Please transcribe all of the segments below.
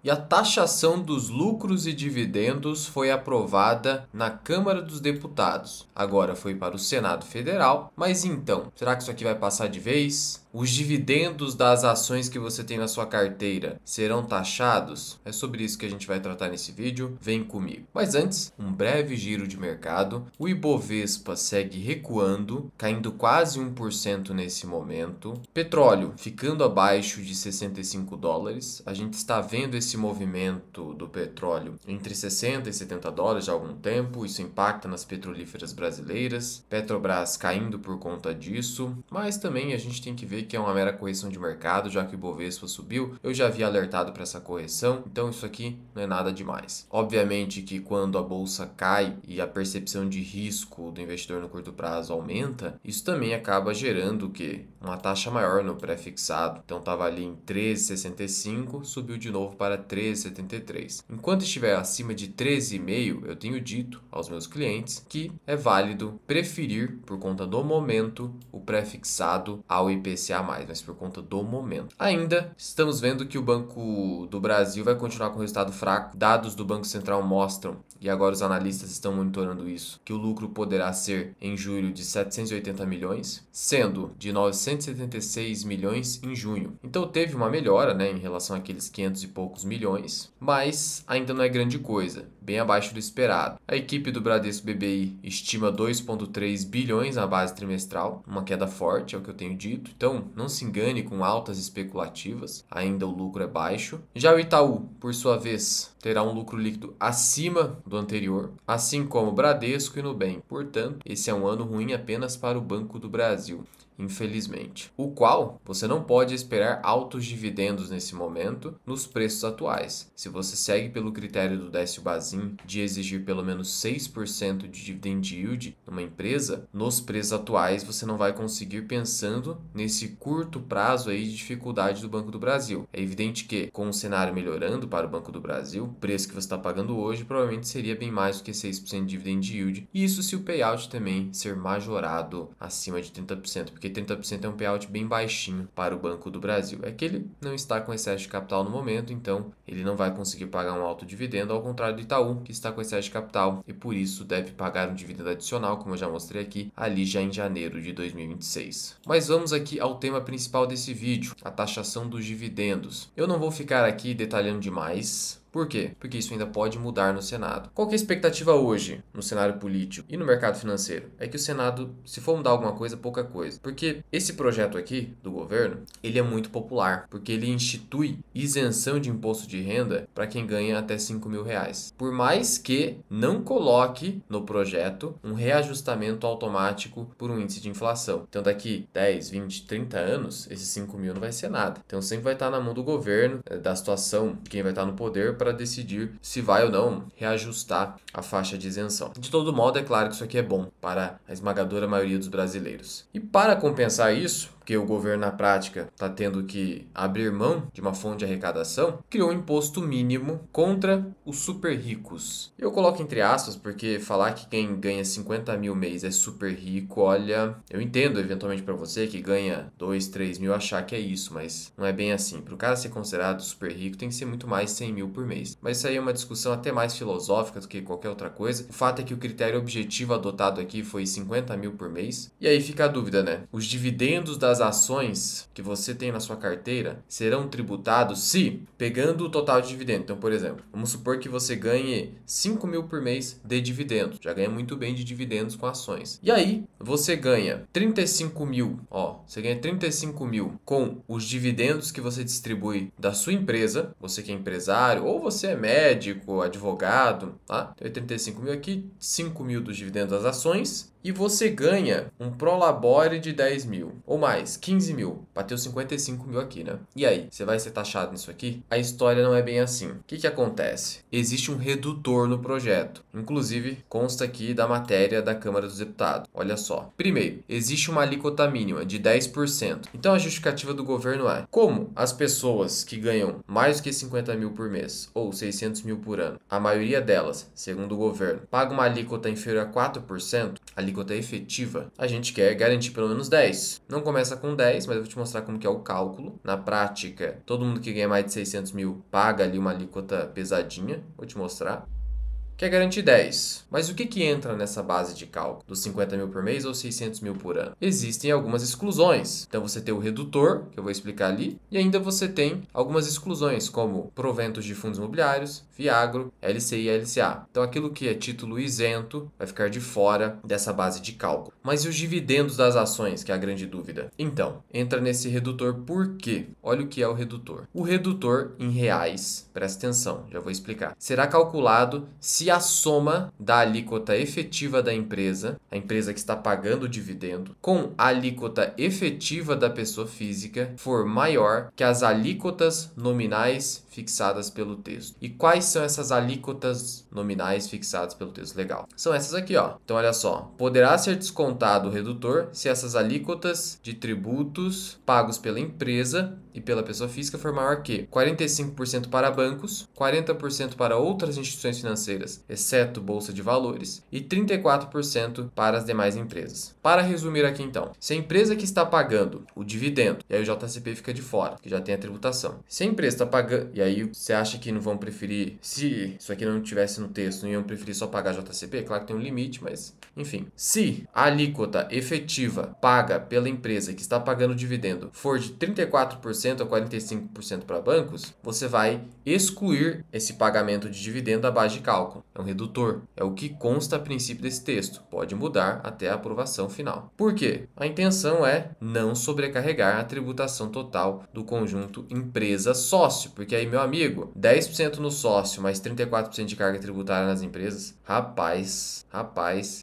E a taxação dos lucros e dividendos foi aprovada na Câmara dos Deputados. Agora foi para o Senado Federal. Mas então, será que isso aqui vai passar de vez? Os dividendos das ações que você tem na sua carteira serão taxados? É sobre isso que a gente vai tratar nesse vídeo. Vem comigo. Mas antes, um breve giro de mercado. O Ibovespa segue recuando, caindo quase 1% nesse momento. Petróleo ficando abaixo de 65 dólares. A gente está vendo esse movimento do petróleo entre 60 e 70 dólares já há algum tempo. Isso impacta nas petrolíferas brasileiras. Petrobras caindo por conta disso. Mas também a gente tem que ver que é uma mera correção de mercado, já que o Ibovespa subiu. Eu já havia alertado para essa correção, então isso aqui não é nada demais. Obviamente que quando a bolsa cai e a percepção de risco do investidor no curto prazo aumenta, isso também acaba gerando o quê? Uma taxa maior no pré-fixado. Então estava ali em 13,65, subiu de novo para 13,73. Enquanto estiver acima de 13,5, eu tenho dito aos meus clientes que é válido preferir, por conta do momento, o pré-fixado ao IPCA+, mas por conta do momento. Ainda estamos vendo que o Banco do Brasil vai continuar com resultado fraco. Dados do Banco Central mostram, e agora os analistas estão monitorando isso, que o lucro poderá ser em julho de 780 milhões, sendo de 976 milhões em junho. Então teve uma melhora, em relação àqueles 500 e poucos milhões, mas ainda não é grande coisa, bem abaixo do esperado. A equipe do Bradesco BBI estima 2,3 bilhões na base trimestral, uma queda forte, é o que eu tenho dito. Então, não se engane com altas especulativas, ainda o lucro é baixo. Já o Itaú, por sua vez, terá um lucro líquido acima do anterior, assim como o Bradesco e Nubank. Portanto, esse é um ano ruim apenas para o Banco do Brasil, infelizmente. O qual você não pode esperar altos dividendos nesse momento nos preços atuais. Se você segue pelo critério do Décio Bazin de exigir pelo menos 6% de dividend yield numa empresa, nos preços atuais você não vai conseguir pensando nesse curto prazo aí de dificuldade do Banco do Brasil. É evidente que com o cenário melhorando para o Banco do Brasil, o preço que você está pagando hoje provavelmente seria bem mais do que 6% de dividend yield. E isso se o payout também ser majorado acima de 30%, porque 30% é um payout bem baixinho para o Banco do Brasil. É que ele não está com excesso de capital no momento, então ele não vai conseguir pagar um alto dividendo, ao contrário do Itaú, que está com excesso de capital e por isso deve pagar um dividendo adicional, como eu já mostrei aqui, ali já em janeiro de 2026. Mas vamos aqui ao tema principal desse vídeo, a taxação dos dividendos. Eu não vou ficar aqui detalhando demais. Por quê? Porque isso ainda pode mudar no Senado. Qual que é a expectativa hoje no cenário político e no mercado financeiro? É que o Senado, se for mudar alguma coisa, pouca coisa. Porque esse projeto aqui do governo, ele é muito popular, porque ele institui isenção de imposto de renda para quem ganha até 5 mil reais. Por mais que não coloque no projeto um reajustamento automático por um índice de inflação. Então daqui 10, 20, 30 anos, esses 5 mil não vai ser nada. Então sempre vai estar na mão do governo, da situação de quem vai estar no poder, para decidir se vai ou não reajustar a faixa de isenção. De todo modo, é claro que isso aqui é bom para a esmagadora maioria dos brasileiros. E para compensar isso, porque o governo na prática está tendo que abrir mão de uma fonte de arrecadação, criou um imposto mínimo contra os super ricos. Eu coloco entre aspas, porque falar que quem ganha 50 mil mês é super rico, olha, eu entendo eventualmente para você que ganha 2, 3 mil achar que é isso, mas não é bem assim. Para o cara ser considerado super rico tem que ser muito mais de 100 mil por mês. Mas isso aí é uma discussão até mais filosófica do que qualquer outra coisa. O fato é que o critério objetivo adotado aqui foi 50 mil por mês. E aí fica a dúvida, Os dividendos das ações que você tem na sua carteira serão tributados se, pegando o total de dividendo. Então, por exemplo, vamos supor que você ganhe 5 mil por mês de dividendos. Já ganha muito bem de dividendos com ações. E aí, você ganha 35 mil, você ganha 35 mil com os dividendos que você distribui da sua empresa, você que é empresário, ou você é médico, advogado, tá? Então é 35 mil aqui, 5 mil dos dividendos das ações, e você ganha um prolabore de 10 mil, ou mais, 15 mil. Bateu 55 mil aqui, E aí, você vai ser taxado nisso aqui? A história não é bem assim. O que acontece? Existe um redutor no projeto. Inclusive, consta aqui da matéria da Câmara dos Deputados. Olha só. Primeiro, existe uma alíquota mínima de 10%. Então, a justificativa do governo é: como as pessoas que ganham mais do que 50 mil por mês, ou 600 mil por ano, a maioria delas, segundo o governo, paga uma alíquota inferior a 4%, alíquota efetiva, a gente quer garantir pelo menos 10%. Não começa começa com 10, mas eu vou te mostrar como que é o cálculo. Na prática, todo mundo que ganha mais de 600 mil paga ali uma alíquota pesadinha. Vou te mostrar. Quer garantir 10. Mas o que entra nessa base de cálculo? Dos 50 mil por mês ou 600 mil por ano? Existem algumas exclusões. Então você tem o redutor, que eu vou explicar ali, e ainda você tem algumas exclusões, como proventos de fundos imobiliários, Fiagro, LCI e LCA. Então aquilo que é título isento vai ficar de fora dessa base de cálculo. Mas e os dividendos das ações, que é a grande dúvida? Então, entra nesse redutor por quê? Olha o que é o redutor. O redutor em reais, presta atenção, já vou explicar, será calculado se a soma da alíquota efetiva da empresa, a empresa que está pagando o dividendo, com a alíquota efetiva da pessoa física for maior que as alíquotas nominais fixadas pelo texto. E quais são essas alíquotas nominais fixadas pelo texto? Legal. São essas aqui, ó. Então, olha só. Poderá ser descontado o redutor se essas alíquotas de tributos pagos pela empresa e pela pessoa física for maior que 45% para bancos, 40% para outras instituições financeiras, exceto Bolsa de Valores, e 34% para as demais empresas. Para resumir aqui então, se a empresa que está pagando o dividendo, e aí o JCP fica de fora, que já tem a tributação. Se a empresa está pagando, e aí você acha que não vão preferir, se isso aqui não tivesse no texto, não iam preferir só pagar JCP? Claro que tem um limite, mas enfim. Se a alíquota efetiva paga pela empresa que está pagando o dividendo for de 34% a 45% para bancos, você vai excluir esse pagamento de dividendo da base de cálculo. É um redutor. É o que consta a princípio desse texto. Pode mudar até a aprovação final. Por quê? A intenção é não sobrecarregar a tributação total do conjunto empresa-sócio. Porque aí, meu amigo, 10% no sócio mais 34% de carga tributária nas empresas, rapaz.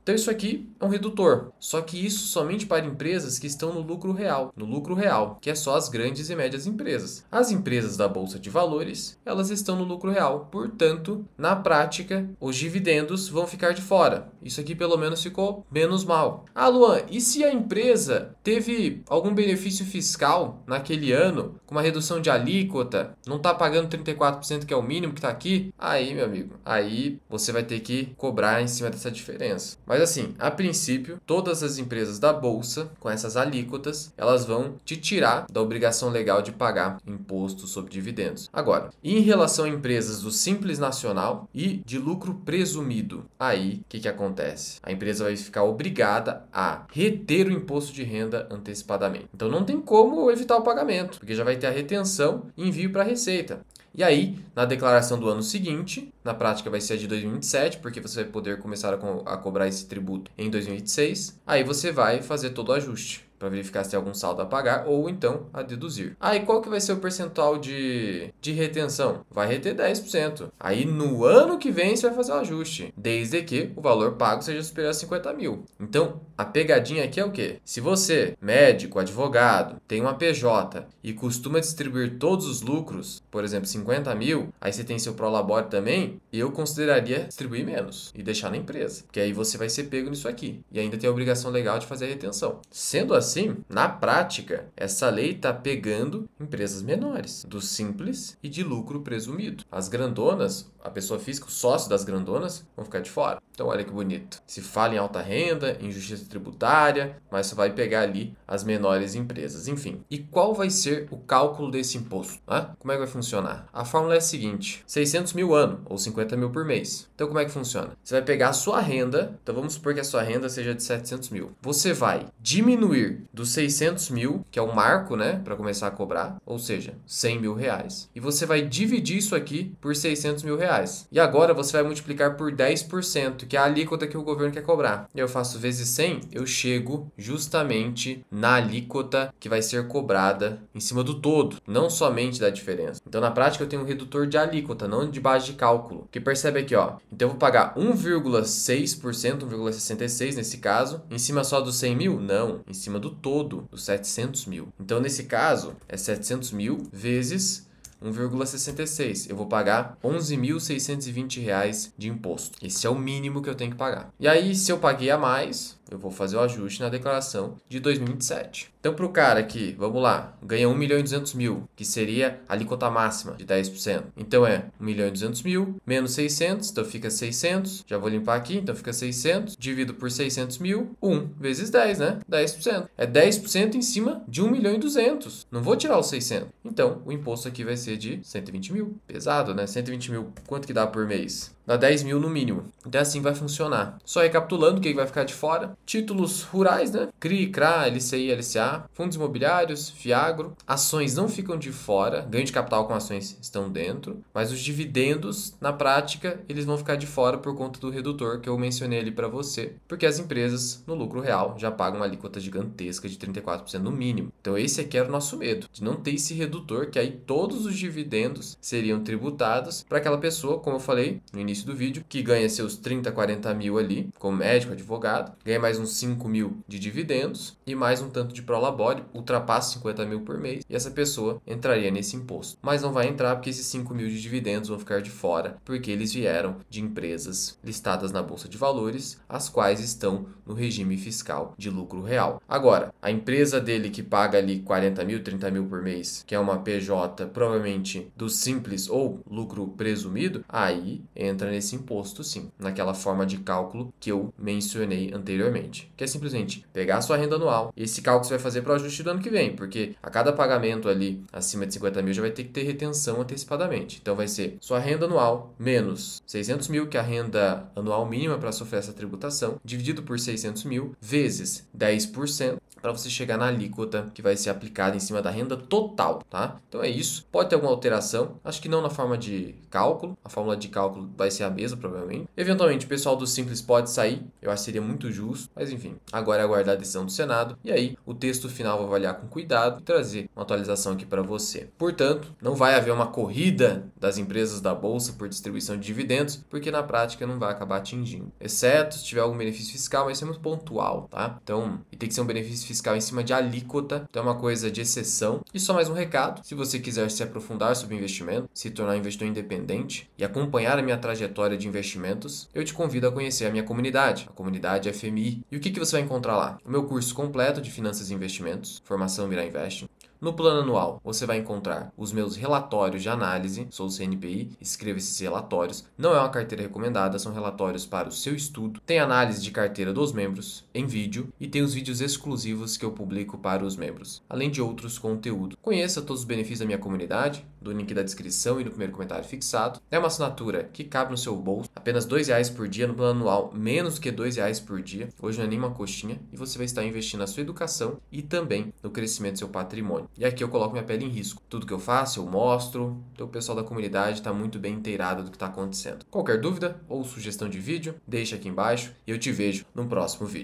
Então isso aqui é um redutor. Só que isso somente para empresas que estão no lucro real. No lucro real, que é só as grandes e médias empresas. As empresas da Bolsa de Valores, elas estão no lucro real. Portanto, na prática, os dividendos vão ficar de fora. Isso aqui pelo menos ficou menos mal. Ah, Luan, e se a empresa teve algum benefício fiscal naquele ano, com uma redução de alíquota, não está pagando 34% que é o mínimo que está aqui? Aí, meu amigo, aí você vai ter que cobrar em cima dessa diferença. Mas assim, a princípio, todas as empresas da Bolsa, com essas alíquotas, elas vão te tirar da obrigação legal de pagar imposto sobre dividendos. Agora, em relação a empresas do Simples Nacional e de lucro presumido, aí o que acontece? A empresa vai ficar obrigada a reter o imposto de renda antecipadamente. Então não tem como evitar o pagamento, porque já vai ter a retenção e envio para a Receita. E aí, na declaração do ano seguinte, na prática vai ser a de 2027, porque você vai poder começar a cobrar esse tributo em 2026, aí você vai fazer todo o ajuste para verificar se tem algum saldo a pagar ou então a deduzir. Aí qual que vai ser o percentual de retenção? Vai reter 10%. Aí no ano que vem você vai fazer o ajuste, desde que o valor pago seja superior a 50 mil. Então a pegadinha aqui é o quê? Se você, médico, advogado, tem uma PJ e costuma distribuir todos os lucros, por exemplo 50 mil, aí você tem seu prolabore também, eu consideraria distribuir menos e deixar na empresa, porque aí você vai ser pego nisso aqui e ainda tem a obrigação legal de fazer a retenção. Sendo assim, na prática, essa lei está pegando empresas menores, do simples e de lucro presumido. As grandonas, a pessoa física, o sócio das grandonas, vão ficar de fora. Então, olha que bonito. Se fala em alta renda, em justiça tributária, mas você vai pegar ali as menores empresas. Enfim, e qual vai ser o cálculo desse imposto? Como é que vai funcionar? A fórmula é a seguinte: 600 mil ano, ou 50 mil por mês. Então, como é que funciona? Você vai pegar a sua renda, então vamos supor que a sua renda seja de 700 mil. Você vai diminuir dos 600 mil, que é o marco, né, para começar a cobrar, ou seja, 100 mil reais. E você vai dividir isso aqui por 600 mil reais. E agora você vai multiplicar por 10%, que é a alíquota que o governo quer cobrar. E eu faço vezes 100, eu chego justamente na alíquota que vai ser cobrada em cima do todo, não somente da diferença. Então, na prática, eu tenho um redutor de alíquota, não de base de cálculo. Que percebe aqui, ó. Então, eu vou pagar 1,6%, 1,66% nesse caso, em cima só dos 100 mil? Não, em cima do todo, dos 700 mil. Então, nesse caso, é 700 mil vezes 1,66. Eu vou pagar R$ 11.620 de imposto. Esse é o mínimo que eu tenho que pagar. E aí, se eu paguei a mais, eu vou fazer o ajuste na declaração de 2027. Então, Então, para o cara que, vamos lá, ganha 1.200.000, que seria a alíquota máxima de 10%. Então, é 1.200.000 menos 600, então fica 600. Já vou limpar aqui, então fica 600. Divido por 600.000, 1 vezes 10, né? 10%. É 10% em cima de 1.200.000. Não vou tirar os 600. Então, o imposto aqui vai ser de 120.000. Pesado, né? 120.000, quanto que dá por mês? Dá 10.000 no mínimo. Então assim vai funcionar. Só recapitulando, o que vai ficar de fora? Títulos rurais, né? CRI, CRA, LCI, LCA, fundos imobiliários, Fiagro. Ações não ficam de fora. Ganho de capital com ações estão dentro. Mas os dividendos, na prática, eles vão ficar de fora por conta do redutor que eu mencionei ali para você. Porque as empresas, no lucro real, já pagam uma alíquota gigantesca de 34% no mínimo. Então esse aqui era o nosso medo, de não ter esse redutor, que aí todos os dividendos seriam tributados para aquela pessoa, como eu falei no início do vídeo, que ganha seus 30, 40 mil ali, como médico, advogado, ganha mais uns 5 mil de dividendos e mais um tanto de prolabore, ultrapassa 50 mil por mês, e essa pessoa entraria nesse imposto. Mas não vai entrar porque esses 5 mil de dividendos vão ficar de fora, porque eles vieram de empresas listadas na Bolsa de Valores, as quais estão no regime fiscal de lucro real. Agora, a empresa dele que paga ali 40 mil, 30 mil por mês, que é uma PJ, provavelmente do simples ou lucro presumido, aí entra nesse imposto sim, naquela forma de cálculo que eu mencionei anteriormente, que é simplesmente pegar a sua renda anual, e esse cálculo você vai fazer para o ajuste do ano que vem, porque a cada pagamento ali acima de 50 mil já vai ter que ter retenção antecipadamente. Então vai ser sua renda anual menos 600 mil, que é a renda anual mínima para sofrer essa tributação, dividido por 600 mil, vezes 10%, para você chegar na alíquota que vai ser aplicada em cima da renda total, tá? Então é isso. Pode ter alguma alteração, acho que não na forma de cálculo, a fórmula de cálculo vai ser a mesma, provavelmente. Eventualmente, o pessoal do Simples pode sair, eu acho que seria muito justo, mas enfim, agora é aguardar a decisão do Senado, e aí o texto final eu vou avaliar com cuidado e trazer uma atualização aqui para você. Portanto, não vai haver uma corrida das empresas da Bolsa por distribuição de dividendos, porque na prática não vai acabar atingindo, exceto se tiver algum benefício fiscal, mas isso é muito pontual, tá? Então, e tem que ser um benefício fiscal em cima de alíquota, então é uma coisa de exceção. E só mais um recado, se você quiser se aprofundar sobre investimento, se tornar um investidor independente e acompanhar a minha trajetória de investimentos, eu te convido a conhecer a minha comunidade, a comunidade FMI. E o que você vai encontrar lá? O meu curso completo de Finanças e Investimentos, Formação Mira Investing. No plano anual, você vai encontrar os meus relatórios de análise, sou o CNPI, escreva esses relatórios. Não é uma carteira recomendada, são relatórios para o seu estudo. Tem análise de carteira dos membros em vídeo e tem os vídeos exclusivos que eu publico para os membros, além de outros conteúdos. Conheça todos os benefícios da minha comunidade, do link da descrição e no primeiro comentário fixado. É uma assinatura que cabe no seu bolso, apenas R$2 por dia, no plano anual menos do que R$2 por dia. Hoje não é nem uma coxinha e você vai estar investindo na sua educação e também no crescimento do seu patrimônio. E aqui eu coloco minha pele em risco. Tudo que eu faço, eu mostro. Então o pessoal da comunidade está muito bem inteirado do que está acontecendo. Qualquer dúvida ou sugestão de vídeo, deixa aqui embaixo e eu te vejo no próximo vídeo.